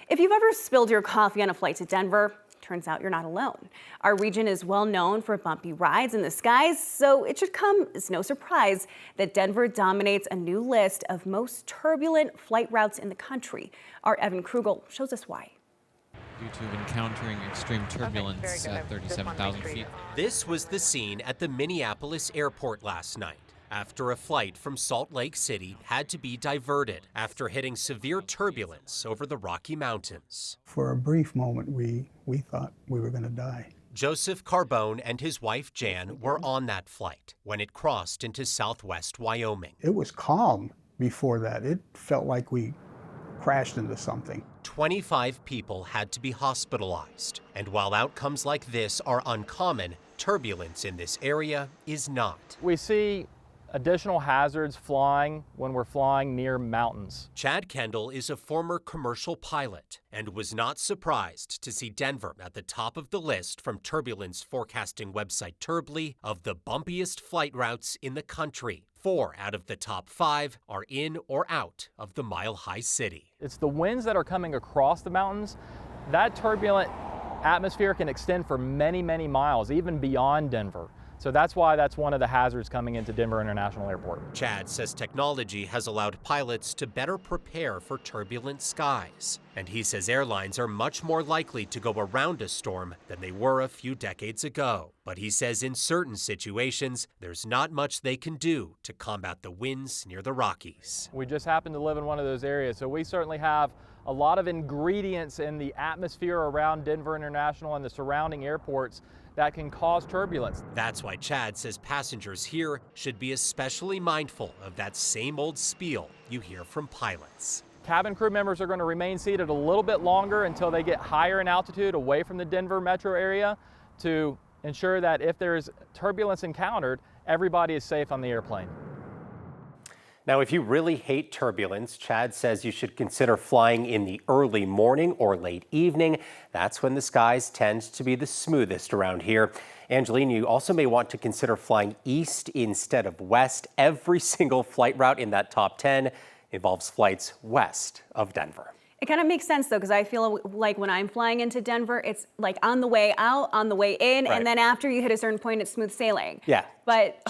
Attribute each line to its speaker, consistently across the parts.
Speaker 1: If you've ever spilled your coffee on a flight to Denver, turns out you're not alone. Our region is well known for bumpy rides in the skies, so it should come as no surprise that Denver dominates a new list of most turbulent flight routes in the country. Our Evan Krugel shows us why.
Speaker 2: Due to encountering extreme turbulence at 37,000 feet.
Speaker 3: This was the scene at the Minneapolis airport last night, after a flight from Salt Lake City had to be diverted after hitting severe turbulence over the Rocky Mountains.
Speaker 4: For a brief moment, we thought we were going to die.
Speaker 3: Joseph Carbone and his wife Jan were on that flight when it crossed into southwest Wyoming.
Speaker 4: It was calm before that. It felt like we crashed into something.
Speaker 3: 25 people had to be hospitalized. And while outcomes like this are uncommon, turbulence in this area is not.
Speaker 5: We see additional hazards flying when we're flying near mountains.
Speaker 3: Chad Kendall is a former commercial pilot and was not surprised to see Denver at the top of the list from turbulence forecasting website Turbli of the bumpiest flight routes in the country. 4 out of the top 5 are in or out of the mile-high city.
Speaker 5: It's the winds that are coming across the mountains. That turbulent atmosphere can extend for many, many miles, even beyond Denver. So that's why that's one of the hazards coming into Denver International Airport.
Speaker 3: Chad says technology has allowed pilots to better prepare for turbulent skies. And he says airlines are much more likely to go around a storm than they were a few decades ago. But he says in certain situations, there's not much they can do to combat the winds near the Rockies.
Speaker 5: We just happen to live in one of those areas, so we certainly have a lot of ingredients in the atmosphere around Denver International and the surrounding airports that can cause turbulence.
Speaker 3: That's why Chad says passengers here should be especially mindful of that same old spiel you hear from pilots.
Speaker 5: Cabin crew members are going to remain seated a little bit longer until they get higher in altitude away from the Denver metro area to ensure that if there's turbulence encountered, everybody is safe on the airplane.
Speaker 3: Now, if you really hate turbulence, Chad says you should consider flying in the early morning or late evening. That's when the skies tend to be the smoothest around here. Angeline, you also may want to consider flying east instead of west. Every single flight route in that top 10 involves flights west of Denver.
Speaker 1: It kind of makes sense though, because I feel like when I'm flying into Denver, it's like on the way out, on the way in,
Speaker 3: Right.
Speaker 1: and then after you hit a certain point, it's smooth sailing.
Speaker 3: Yeah.
Speaker 1: But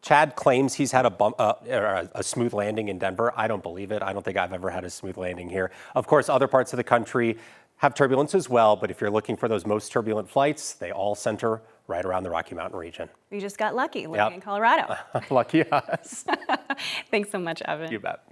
Speaker 3: Chad claims he's had a smooth landing in Denver. I don't believe it. I don't think I've ever had a smooth landing here. Of course, other parts of the country have turbulence as well, but if you're looking for those most turbulent flights, they all center right around the Rocky Mountain region.
Speaker 1: we just got lucky living in Colorado.
Speaker 3: Lucky us.
Speaker 1: Thanks so much, Evan.
Speaker 3: You bet.